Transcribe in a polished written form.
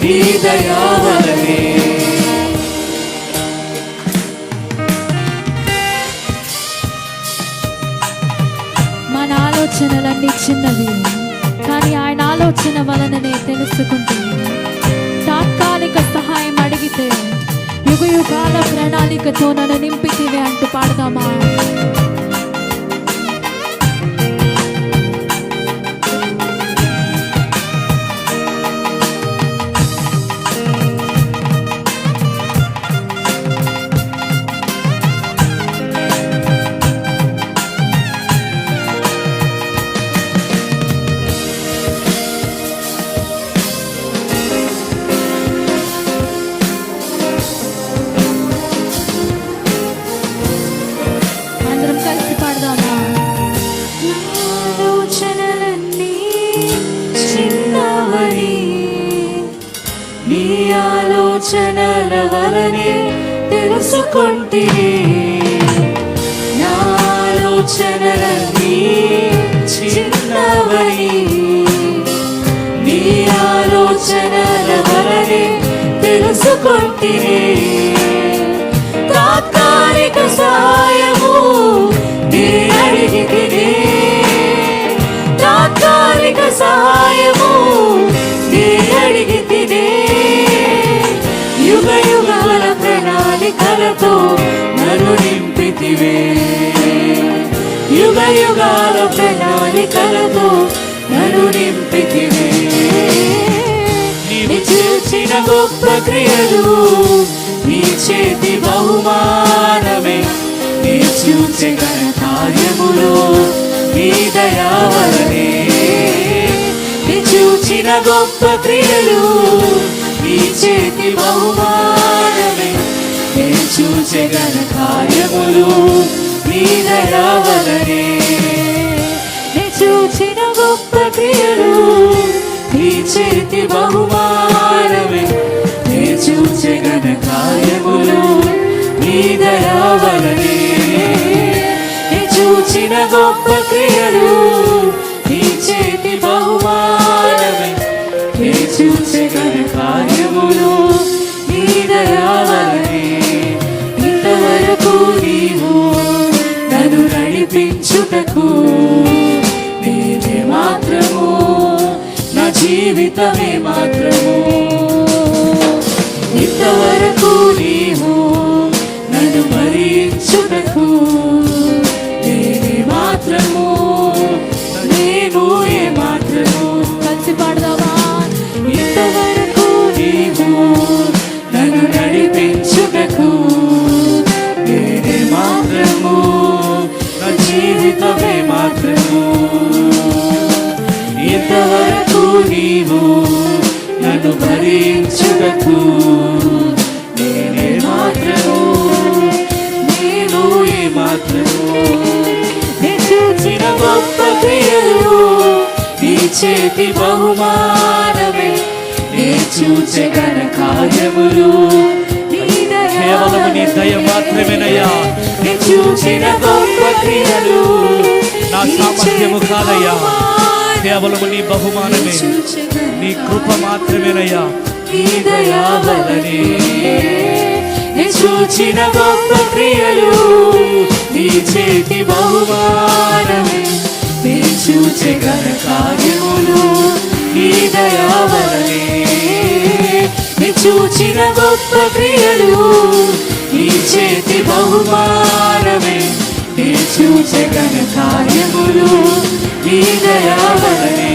నీ దయా వలనే. మన ఆలోచనలన్నీ చిన్నవి, కానీ ఆయన ఆలోచన వలననే తెలుసుకుంటుంది. తాత్కాలిక సహాయం అడిగితే యుగ యుగాల ప్రణాళికతో నన్ను నింపితివే అంటూ పాడదామా? నీ ఆలోచనల వలనే తెలుసుకుంటిని. నా ఆలోచనలన్నీ చిన్నవని నీ ఆలోచనల వలనే తెలుసుకుంటిని. తాత్కాలిక సాయము నీ అడిగితిని. తాత్కాలిక సహాయము నీ అడిగితిని. యుగ యుగాల ప్రణాళికలతో నన్ను నింపితివే. యుగ యుగాల ప్రణాళికలతో నన్ను నింపితివే. నీవు చేసిన గొప్ప క్రియలు నీ చేతి బహుమానమే. నీ చూచే ఘన కార్యములు నీ దయా వలనే. నీ చూచిన గొప్ప క్రియలు నీ చేతి బహుమానమే. నీ చూచే ఘన కార్యములు నీ దయా వలనే. నీ చూచిన గొప్ప క్రియలు నీ చేతి బహుమానమే. నీ చూచే ఘన కార్యములు నీ దయా వలనే. నీ చూచిన గొప్ప క్రియలు నీ చేతి బహుమానమే. నీ చూచే ఘన కార్యములు నీ దయా వలనే. ఇంతవరకు నీవు నన్ను నడిపించుటకు నేనే మాత్రము, నా జీవితమే మాత్రము. ఇంతవరకు నీవు నన్ను భరించుటకు నేనే మాత్రము, నేను ఏ మాత్రము. కలిసి పాడదామా? ఇంతవరకు నీవు నన్ను నడిపించుటకు నేనే మాత్రము, నా జీవితమే మాత్రము. ఇంతవరకు నీవు నన్ను భరించుటకు నేనే మాత్రము, నేను ఏ మాత్రము. నీ చూచిన గొప్ప క్రియలు నీ చేతి బహుమానమే. నీ చూచే ఘన కార్యములు కేవలం నీ దయ మాత్రమేనయ్యా. నీ చూచిన గొప్ప క్రియలు నా సామర్థ్యము కాదయ్యా, కేవలం నీ బహుమానమే, నీ కృప మాత్రమేనయ్యా. నీ దయా వలనే. నీ చూచిన గొప్ప క్రియలు నీ చేతి బహుమానమే. నీ చూచే ఘన కార్యములు నీ దయా వలనే. నీ చూచిన గొప్ప క్రియలు నీ చేతి బహుమానమే. నీ చూచే ఘన కార్యములు నీ దయా వలనే.